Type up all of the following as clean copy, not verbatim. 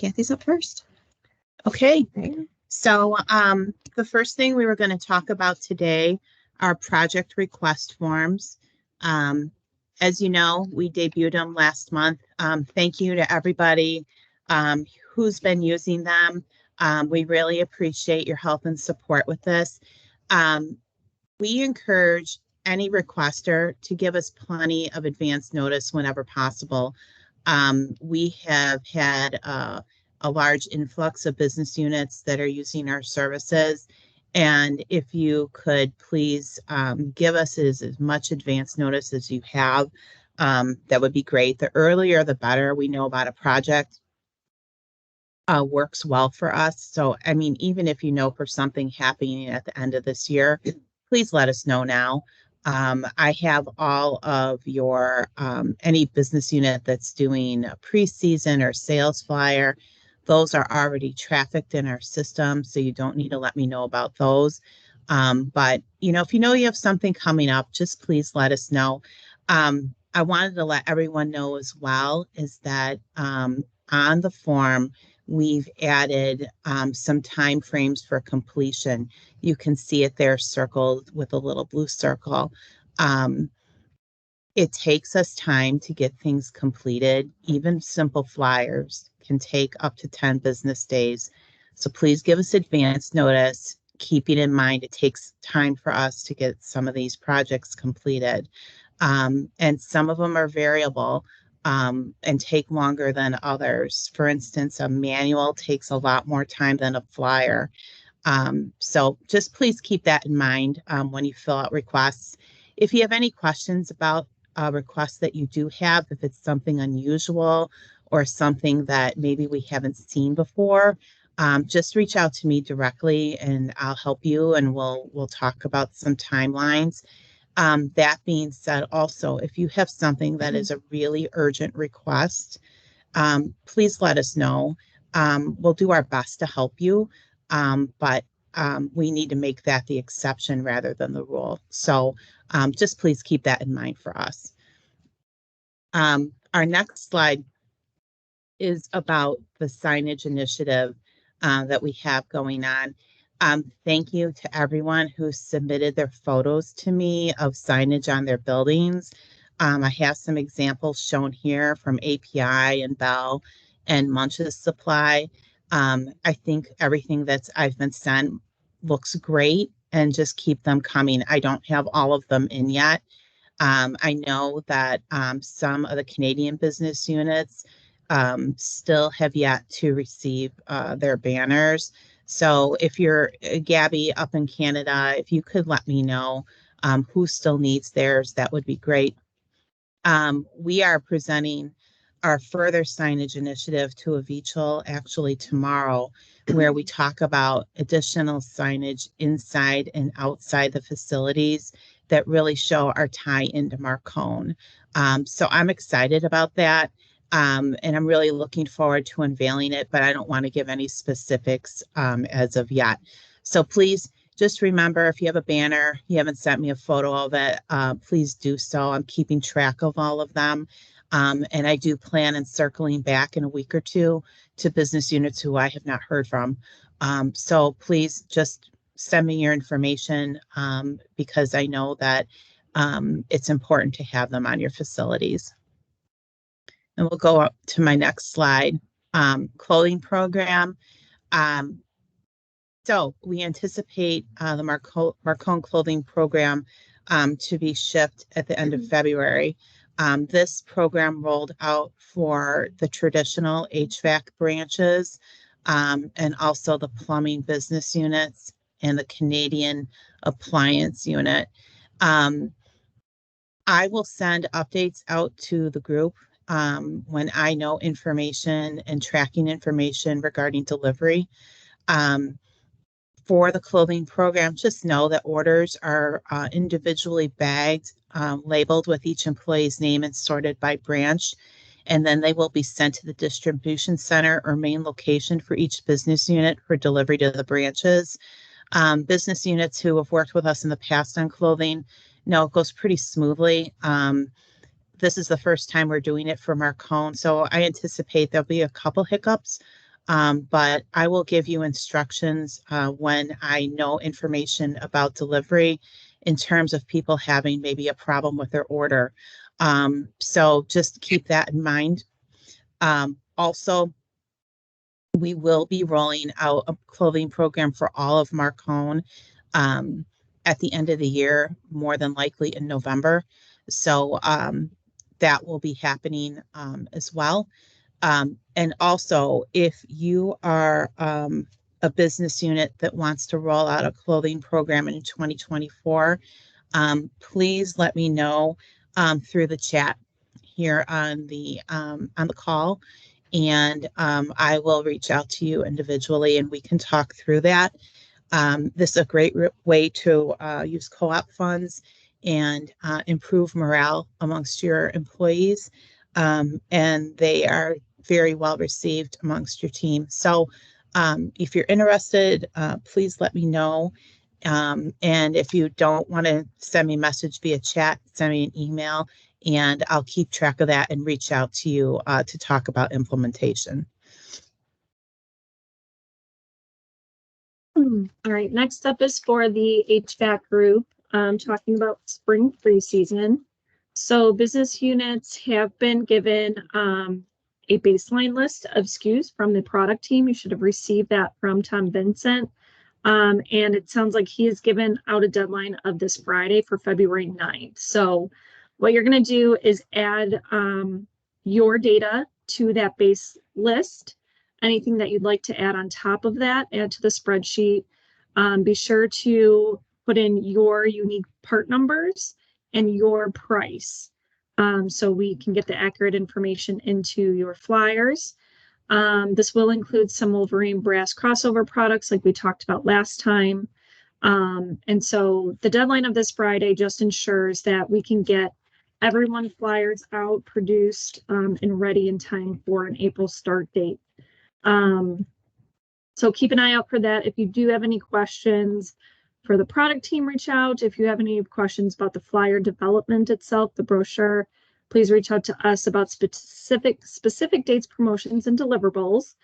Kathy's up first. Okay, so the first thing we were going to talk about today are project request forms. As you know, we debuted them last month. Thank you to everybody who's been using them. We really appreciate your help and support with this. We encourage any requester to give us plenty of advance notice whenever possible. We have had a large influx of business units that are using our services. And if you could please give us as much advance notice as you have, that would be great. The earlier, the better. We know about a project works well for us. So, I mean, even if you know for something happening at the end of this year, please let us know now. I have all of your, any business unit that's doing a preseason or sales flyer. Those are already trafficked in our system, so you don't need to let me know about those. But, you know, if you know you have something coming up, just please let us know. I wanted to let everyone know as well is that on the form, we've added some time frames for completion. You can see it there circled with a little blue circle. It takes us time to get things completed. Even simple flyers can take up to 10 business days. So please give us advance notice, keeping in mind it takes time for us to get some of these projects completed. And some of them are variable and take longer than others. For instance, a manual takes a lot more time than a flyer. So just please keep that in mind when you fill out requests. If you have any questions about requests that you do have, if it's something unusual or something that maybe we haven't seen before, just reach out to me directly and I'll help you and we'll talk about some timelines. That being said, also, if you have something that is a really urgent request, please let us know. We'll do our best to help you, but we need to make that the exception rather than the rule. So just please keep that in mind for us. Our next slide is about the signage initiative that we have going on. Thank you to everyone who submitted their photos to me of signage on their buildings. I have some examples shown here from API and Bell and Munch's Supply. I think everything that's I've been sent looks great and just keep them coming. I don't have all of them in yet. I know that some of the Canadian business units still have yet to receive their banners. So if you're Gabby up in Canada, if you could let me know who still needs theirs, that would be great. We are presenting our further signage initiative to Avichel actually tomorrow, where we talk about additional signage inside and outside the facilities that really show our tie into Marcone. So I'm excited about that. And I'm really looking forward to unveiling it, but I don't want to give any specifics as of yet. So please just remember, if you have a banner, you haven't sent me a photo of it, please do so. I'm keeping track of all of them. And I do plan on circling back in a week or two to business units who I have not heard from. So please just send me your information because I know that it's important to have them on your facilities. And we'll go up to my next slide, clothing program. So we anticipate the Marcone clothing program to be shipped at the end of February. This program rolled out for the traditional HVAC branches and also the plumbing business units and the Canadian appliance unit. I will send updates out to the group when I know information and tracking information regarding delivery. For the clothing program, just know that orders are individually bagged, labeled with each employee's name and sorted by branch. And then they will be sent to the distribution center or main location for each business unit for delivery to the branches. Business units who have worked with us in the past on clothing know it goes pretty smoothly. This is the first time we're doing it for Marcone, so I anticipate there'll be a couple hiccups But I will give you instructions when I know information about delivery in terms of people having maybe a problem with their order. So just keep that in mind. Also, we will be rolling out a clothing program for all of Marcone at the end of the year, more than likely in November. So that will be happening as well. And also, if you are a business unit that wants to roll out a clothing program in 2024, please let me know through the chat here on the call, and I will reach out to you individually, and we can talk through that. This is a great way to use co-op funds and improve morale amongst your employees, and they are very well received amongst your team. So if you're interested, please let me know. And if you don't want to send me a message via chat, send me an email, and I'll keep track of that and reach out to you to talk about implementation. All right, next up is for the HVAC group, talking about spring pre-season. So business units have been given a baseline list of SKUs from the product team. You should have received that from Tom Vincent. And it sounds like he has given out a deadline of this Friday for February 9th. So what you're going to do is add your data to that base list. Anything that you'd like to add on top of that, add to the spreadsheet. Be sure to put in your unique part numbers and your price, so we can get the accurate information into your flyers. This will include some Wolverine brass crossover products like we talked about last time. And so the deadline of this Friday just ensures that we can get everyone flyers out, produced, and ready in time for an April start date. So keep an eye out for that. If you do have any questions for the product team, reach out. If you have any questions about the flyer development itself, the brochure, please reach out to us about specific dates, promotions, and deliverables.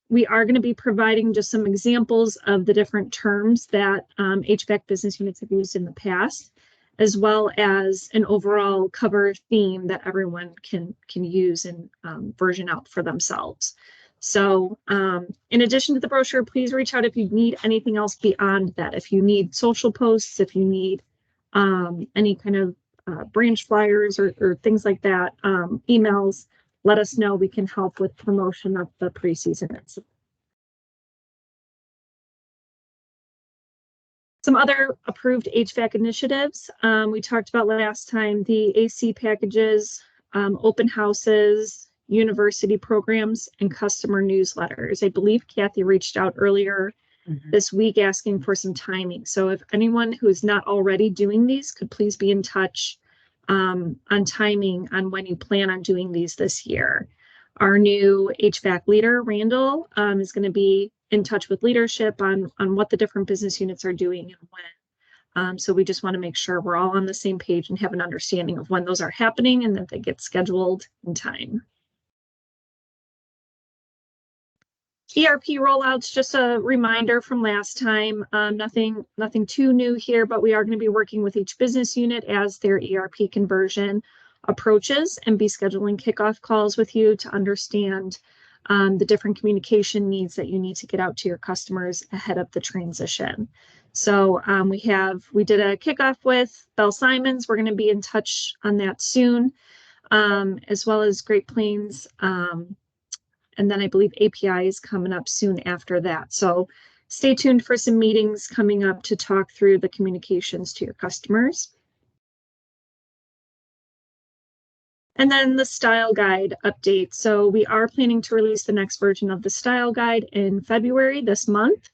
We are going to be providing just some examples of the different terms that HVAC business units have used in the past, as well as an overall cover theme that everyone can use and version out for themselves. So in addition to the brochure, please reach out if you need anything else beyond that. If you need social posts, if you need any kind of branch flyers or things like that, emails, let us know. We can help with promotion of the preseason. Some other approved HVAC initiatives. We talked about last time, the AC packages, open houses, university programs, and customer newsletters. I believe Kathy reached out earlier this week asking for some timing. So if anyone who is not already doing these could please be in touch on timing on when you plan on doing these this year. Our new HVAC leader, Randall, is going to be in touch with leadership on what the different business units are doing and when. So we just want to make sure we're all on the same page and have an understanding of when those are happening and that they get scheduled in time. ERP rollouts, just a reminder from last time, nothing too new here, but we are going to be working with each business unit as their ERP conversion approaches and be scheduling kickoff calls with you to understand the different communication needs that you need to get out to your customers ahead of the transition. So we did a kickoff with Bell Simons. We're going to be in touch on that soon, as well as Great Plains. And then I believe API is coming up soon after that. So stay tuned for some meetings coming up to talk through the communications to your customers. And then the style guide update. So we are planning to release the next version of the style guide in February this month.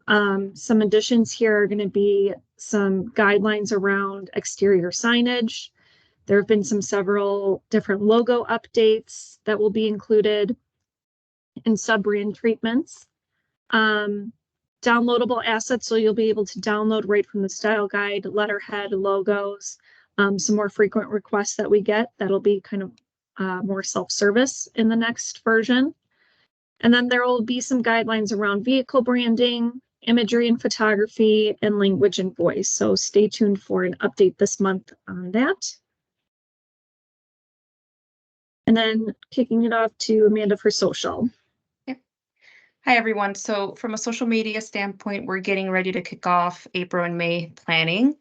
Some additions here are going to be some guidelines around exterior signage. There have been several different logo updates that will be included, and sub-brand treatments. Downloadable assets, so you'll be able to download right from the style guide, letterhead, logos, some more frequent requests that we get. That'll be kind of more self-service in the next version. And then there will be some guidelines around vehicle branding, imagery and photography, and language and voice. So stay tuned for an update this month on that. And then kicking it off to Amanda for social. Hi, everyone. So from a social media standpoint, we're getting ready to kick off April and May planning.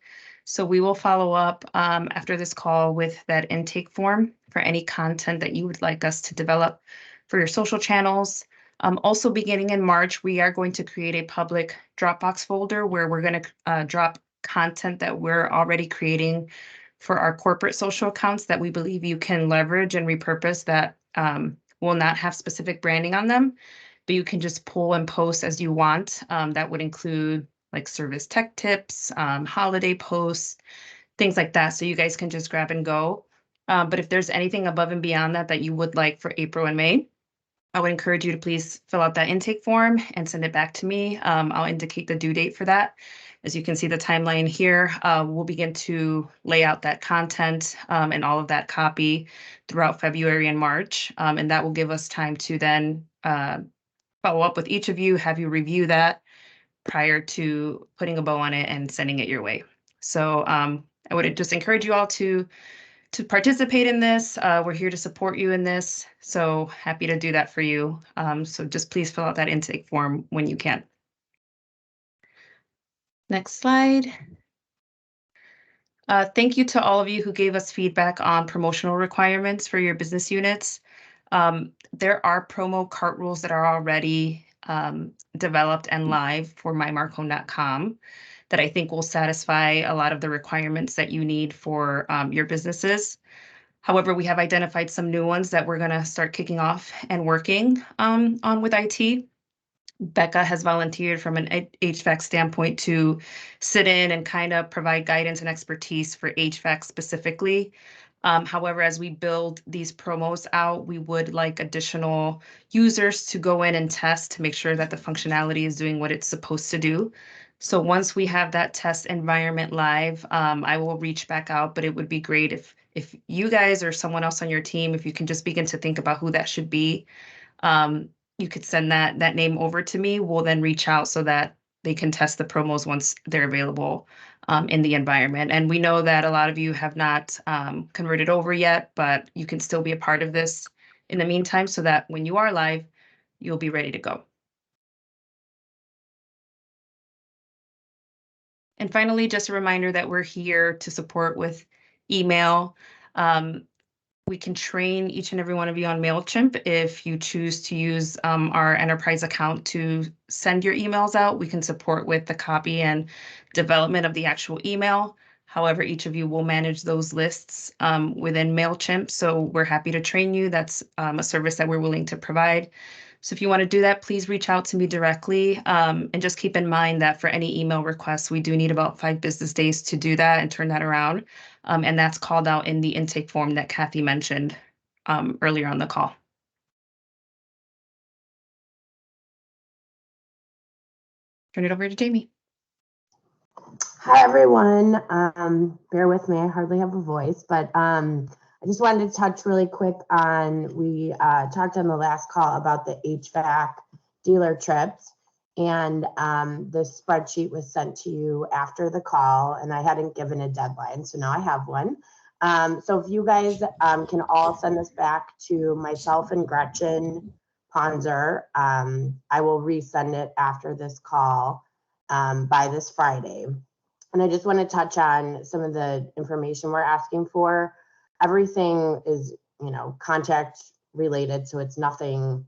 So we will follow up after this call with that intake form for any content that you would like us to develop for your social channels. Also beginning in March, we are going to create a public Dropbox folder where we're going to drop content that we're already creating for our corporate social accounts that we believe you can leverage and repurpose that will not have specific branding on them, but you can just pull and post as you want. That would include like service tech tips, holiday posts, things like that. So you guys can just grab and go. But if there's anything above and beyond that that you would like for April and May, I would encourage you to please fill out that intake form and send it back to me. I'll indicate the due date for that. As you can see the timeline here, we'll begin to lay out that content and all of that copy throughout February and March. And that will give us time to then follow up with each of you, have you review that prior to putting a bow on it and sending it your way. So I would just encourage you all to participate in this. We're here to support you in this. So happy to do that for you. So just please fill out that intake form when you can. Next slide. Thank you to all of you who gave us feedback on promotional requirements for your business units. There are promo cart rules that are already developed and live for mymarkhome.com that I think will satisfy a lot of the requirements that you need for your businesses. However, we have identified some new ones that we're going to start kicking off and working on with IT. Becca has volunteered from an HVAC standpoint to sit in and kind of provide guidance and expertise for HVAC specifically. However, as we build these promos out, we would like additional users to go in and test to make sure that the functionality is doing what it's supposed to do. So once we have that test environment live, I will reach back out, but it would be great if you guys or someone else on your team, if you can just begin to think about who that should be, you could send that name over to me. We'll then reach out so that they can test the promos once they're available in the environment. And we know that a lot of you have not converted over yet, but you can still be a part of this in the meantime so that when you are live, you'll be ready to go. And finally, just a reminder that we're here to support with email. We can train each and every one of you on MailChimp. If you choose to use our enterprise account to send your emails out, we can support with the copy and development of the actual email. However, each of you will manage those lists within MailChimp. So we're happy to train you. That's a service that we're willing to provide. So if you want to do that, please reach out to me directly. And just keep in mind that for any email requests, we do need about 5 business days to do that and turn that around. And that's called out in the intake form that Kathy mentioned earlier on the call. Turn it over to Jamie. Hi, everyone. Bear with me. I hardly have a voice, but I just wanted to touch really quick on, we talked on the last call about the HVAC dealer trips, and the spreadsheet was sent to you after the call, and I hadn't given a deadline, so now I have one. So if you guys can all send this back to myself and Gretchen Ponzer, I will resend it after this call by this Friday. And I just want to touch on some of the information we're asking for. Everything is, contact related, so it's nothing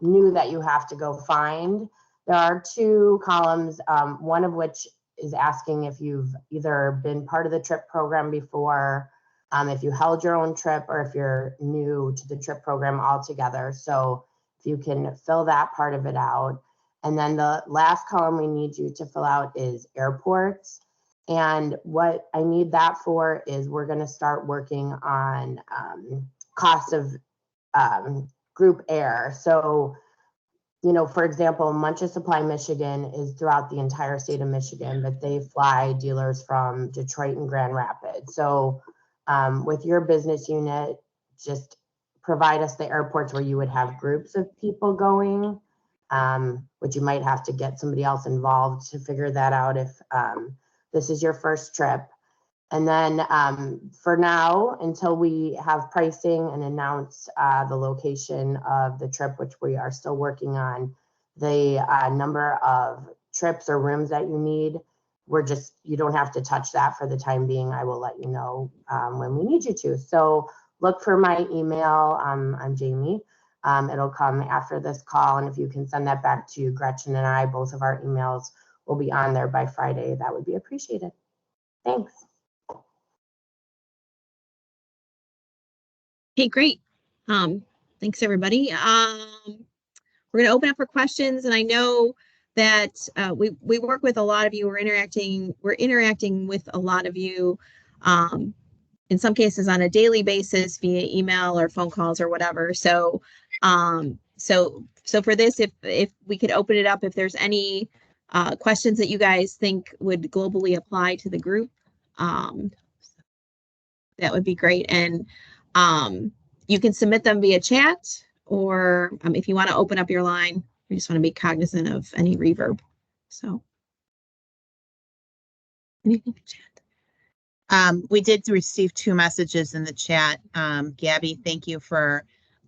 new that you have to go find. There are 2 columns, one of which is asking if you've either been part of the TRIP program before, if you held your own trip, or if you're new to the TRIP program altogether. So if you can fill that part of it out. And then the last column we need you to fill out is airports. And what I need that for is we're going to start working on cost of group air. So, for example, Muncha Supply Michigan is throughout the entire state of Michigan, but they fly dealers from Detroit and Grand Rapids. So with your business unit, just provide us the airports where you would have groups of people going, which you might have to get somebody else involved to figure that out if this is your first trip. And then for now, until we have pricing and announce the location of the trip, which we are still working on, the number of trips or rooms that you need, you don't have to touch that for the time being. I will let you know when we need you to. So look for my email. I'm Jamie. It'll come after this call. And if you can send that back to Gretchen and I, both of our emails will be on there by Friday. That would be appreciated. Thanks. Okay, great. Thanks everybody. We're going to open up for questions, and I know that we work with a lot of you. We're interacting with a lot of you, in some cases on a daily basis via email or phone calls or whatever. So for this, if we could open it up, if there's any questions that you guys think would globally apply to the group, that would be great. And you can submit them via chat, or if you want to open up your line, you just want to be cognizant of any reverb. So anything in chat. We did receive 2 messages in the chat. Gabby, thank you for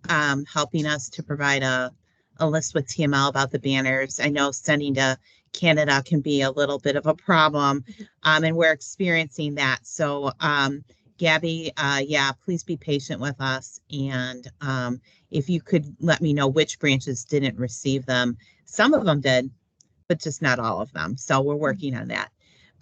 helping us to provide a list with TML about the banners. I know sending to Canada can be a little bit of a problem, and we're experiencing that. So Gabby, yeah, please be patient with us. And if you could let me know which branches didn't receive them. Some of them did, but just not all of them. So we're working on that.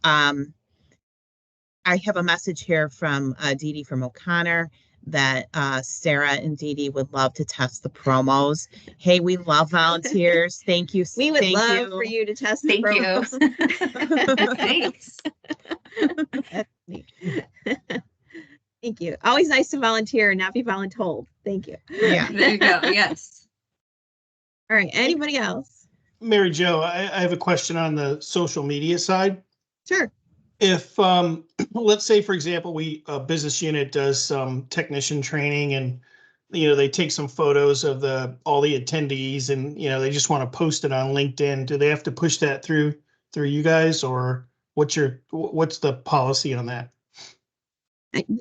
I have a message here from Dee Dee from O'Connor that Sarah and Dee Dee would love to test the promos. Hey, we love volunteers. Thank you. We would love for you to test the Thank promos. Thanks. Thank you. Always nice to volunteer and not be voluntold. Thank you. Yeah. There you go. Yes. All right. Anybody else? Mary Jo, I have a question on the social media side. Sure. If, let's say, for example, a business unit does some technician training and, they take some photos of all the attendees and, they just want to post it on LinkedIn. Do they have to push that through you guys, or what's the policy on that?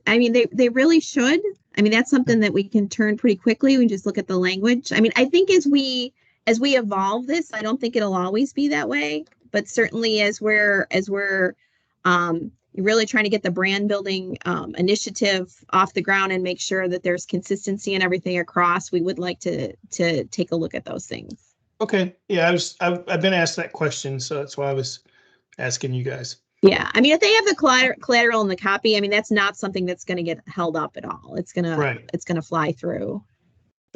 I mean, they really should. I mean, that's something that we can turn pretty quickly. We just look at the language. I mean, I think as we evolve this, I don't think it'll always be that way, but certainly as we're really trying to get the brand building initiative off the ground and make sure that there's consistency and everything across, we would like to take a look at those things. Okay. Yeah, I've been asked that question, so that's why I was asking you guys. Yeah, I mean, if they have the collateral and the copy, I mean, that's not something that's going to get held up at all. It's gonna fly through.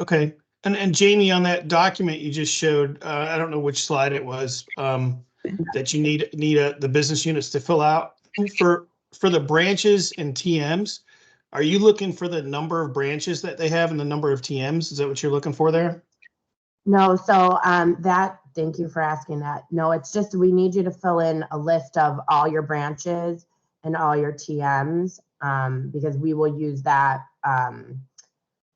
Okay, and Jamie, on that document you just showed, I don't know which slide it was, that you need the business units to fill out for the branches and TMs. Are you looking for the number of branches that they have and the number of TMs? Is that what you're looking for there? No, so thank you for asking that. No, it's just we need you to fill in a list of all your branches and all your TMs, because we will use that.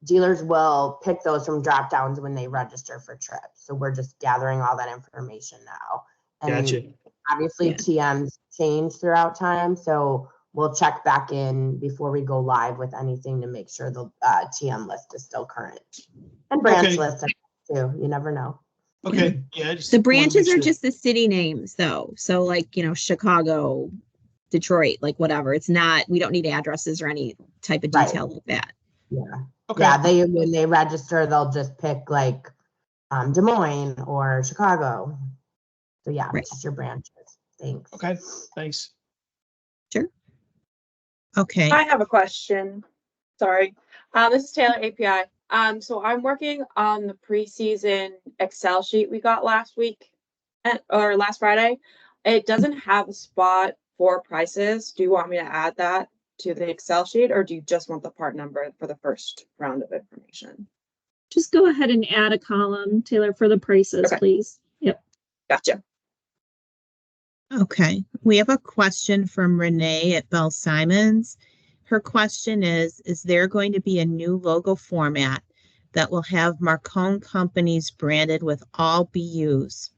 Dealers will pick those from drop downs when they register for trips. So we're just gathering all that information now. And Gotcha. obviously TMs change throughout time. So we'll check back in before we go live with anything to make sure the TM list is still current. And branch list too, you never know. Okay. Yeah. The branches are just the city names though. So like, Chicago, Detroit, like whatever. It's not, we don't need addresses or any type of detail like that. Yeah. Okay. Yeah. When they register, they'll just pick like Des Moines or Chicago. So yeah, just your branches. Thanks. Okay. Thanks. Sure. Okay. I have a question. Sorry. This is Taylor API. So I'm working on the preseason Excel sheet we got last Friday. It doesn't have a spot for prices. Do you want me to add that to the Excel sheet, or do you just want the part number for the first round of information? Just go ahead and add a column, Taylor, for the prices, Okay. please. Yep. Gotcha. Okay, we have a question from Renee at Bell Simons. Her question is there going to be a new logo format that will have Marcone companies branded with all BUs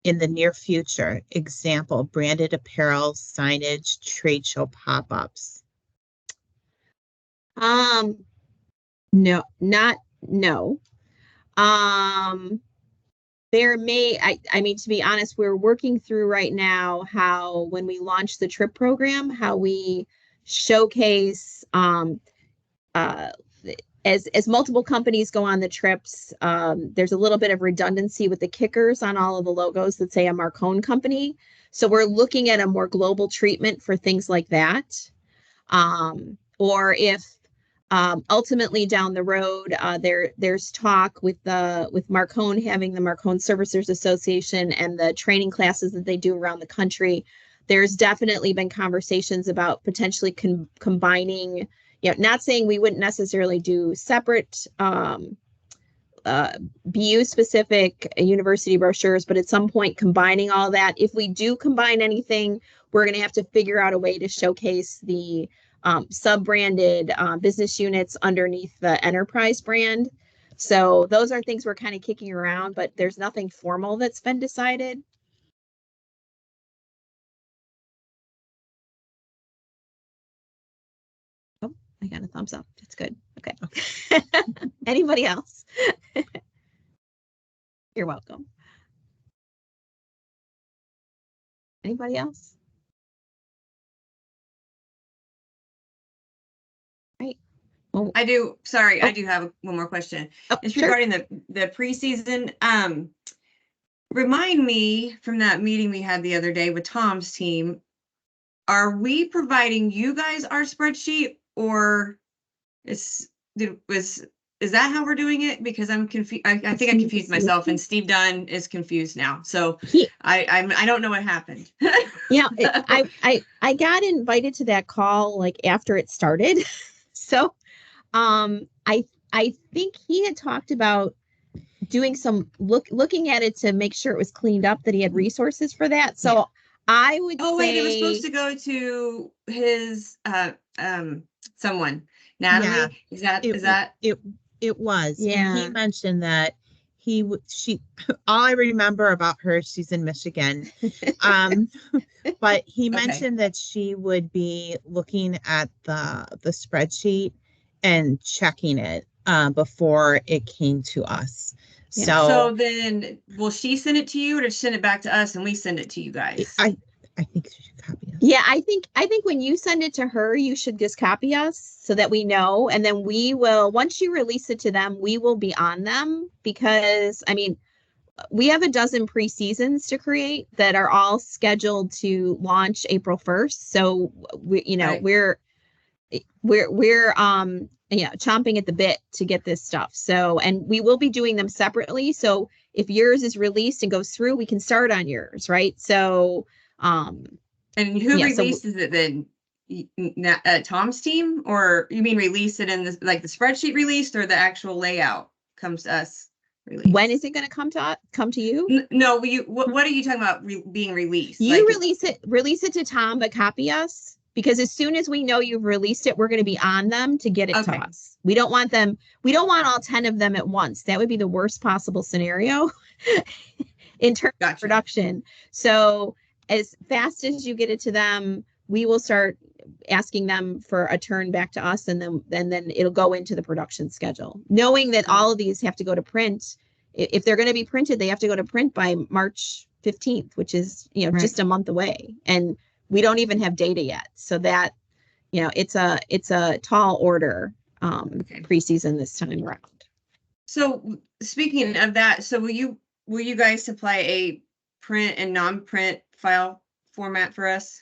in the near future. Example, branded apparel, signage, trade show pop-ups. No, not no. There may, I mean, to be honest, we're working through right now how when we launch the trip program, how we showcase as multiple companies go on the trips, there's a little bit of redundancy with the kickers on all of the logos that say a Marcone company. So we're looking at a more global treatment for things like that. Or if ultimately down the road, there's talk with Marcone having the Marcone Servicers Association and the training classes that they do around the country. There's definitely been conversations about potentially combining, not saying we wouldn't necessarily do separate BU specific university brochures, but at some point combining all that. If we do combine anything, we're going to have to figure out a way to showcase the sub-branded business units underneath the enterprise brand. So those are things we're kind of kicking around, but there's nothing formal that's been decided. Oh, I got a thumbs up. That's good. Okay. Anybody else? You're welcome. Anybody else? Right. Well, I do. Sorry, I do have one more question. It's sure. regarding the preseason. Remind me from that meeting we had the other day with Tom's team. Are we providing you guys our spreadsheet, or is that how we're doing it? Because I'm confused. I think I confused myself, and Steve Dunn is confused now. So I don't know what happened. Yeah, I got invited to that call like after it started. So I think he had talked about doing some looking at it to make sure it was cleaned up, that he had resources for that. So yeah. I would say, wait, it was supposed to go to his someone. Natalie, yeah. Is that it was. Yeah. And he mentioned that she all I remember about her, she's in Michigan. But he mentioned that she would be looking at the spreadsheet and checking it before it came to us. Yeah. So then will she send it to you, or send it back to us and we send it to you guys? I think she should copy us. Yeah, I think when you send it to her, you should just copy us so that we know. And then we will, once you release it to them, we will be on them, because I mean, we have a dozen pre-seasons to create that are all scheduled to launch April 1st. So right. we're chomping at the bit to get this stuff. So, and we will be doing them separately. So if yours is released and goes through, we can start on yours, right? So, and who releases it then? Tom's team, or you mean release it in the spreadsheet released, or the actual layout comes to us? Released? When is it going to come to you? No, what are you talking about being released? You release it to Tom, but copy us, because as soon as we know you've released it, we're going to be on them to get it to us. We don't want all 10 of them at once. That would be the worst possible scenario in terms of production. So as fast as you get it to them, we will start asking them for a turn back to us, and then it'll go into the production schedule, knowing that all of these have to go to print. If they're going to be printed, they have to go to print by March 15th, which is right. Just a month away, and we don't even have data yet. So that it's a tall order preseason this time around. So speaking of that, so will you guys supply a print and non-print file format for us?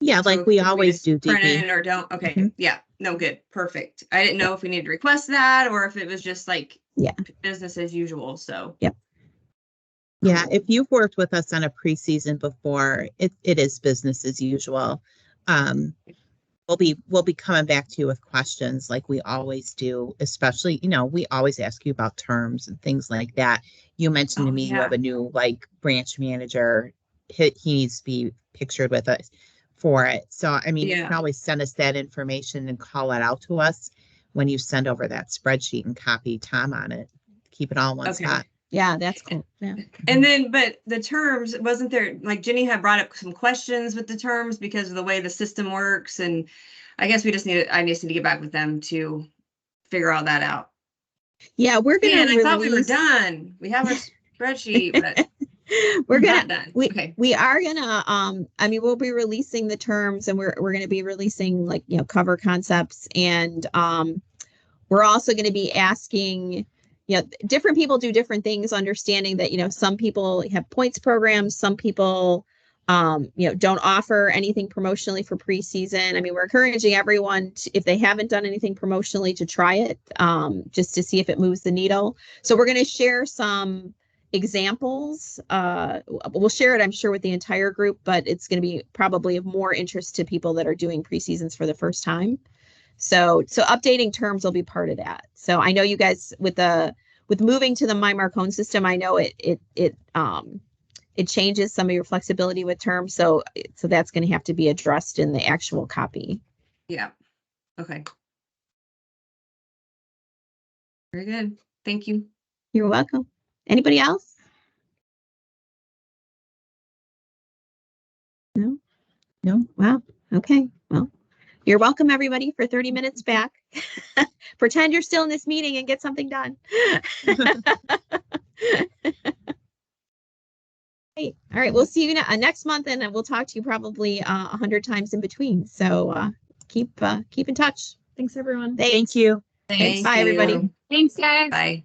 Yeah, so like we always do. Print it or don't. Okay. Mm-hmm. Yeah. No, good. Perfect. I didn't know if we needed to request that, or if it was just business as usual. So yep. Yeah. If you've worked with us on a preseason before, it is business as usual. We'll be coming back to you with questions like we always do, especially, we always ask you about terms and things like that. You mentioned to me you have a new branch manager. He needs to be pictured with us for it. So, I mean, you can always send us that information and call it out to us. when you send over that spreadsheet and copy Tom on it. Keep it all in one Okay. spot. Yeah, that's cool. Yeah. And then, but the terms, wasn't there, like Jenny had brought up some questions with the terms because of the way the system works, and I guess I just need to get back with them to figure all that out. Yeah, we're gonna Man, I thought we were release- done. We have our spreadsheet, but we're not gonna done. we Okay. we are gonna I mean we'll be releasing the terms, and we're gonna be releasing, like, you know, cover concepts, and we're also gonna be asking, you know, different people do different things, understanding that, you know, some people have points programs, some people you know, don't offer anything promotionally for preseason. I mean, we're encouraging everyone to, if they haven't done anything promotionally, to try it, just to see if it moves the needle. So we're going to share some examples. We'll share it, I'm sure, with the entire group, but it's going to be probably of more interest to people that are doing preseasons for the first time. So updating terms will be part of that. So I know you guys, with moving to the My Marcone system, I know it changes some of your flexibility with terms. So that's going to have to be addressed in the actual copy. Yeah. Okay. Very good. Thank you. You're welcome. Anybody else? No? No. Wow. Okay. Well, you're welcome, everybody, for 30 minutes back. Pretend you're still in this meeting and get something done. Hey, all right. We'll see you next month, and we'll talk to you probably 100 times in between. So keep in touch. Thanks, everyone. Thanks. Thank you. Thanks. Bye, everybody. you. Thanks, guys. Bye.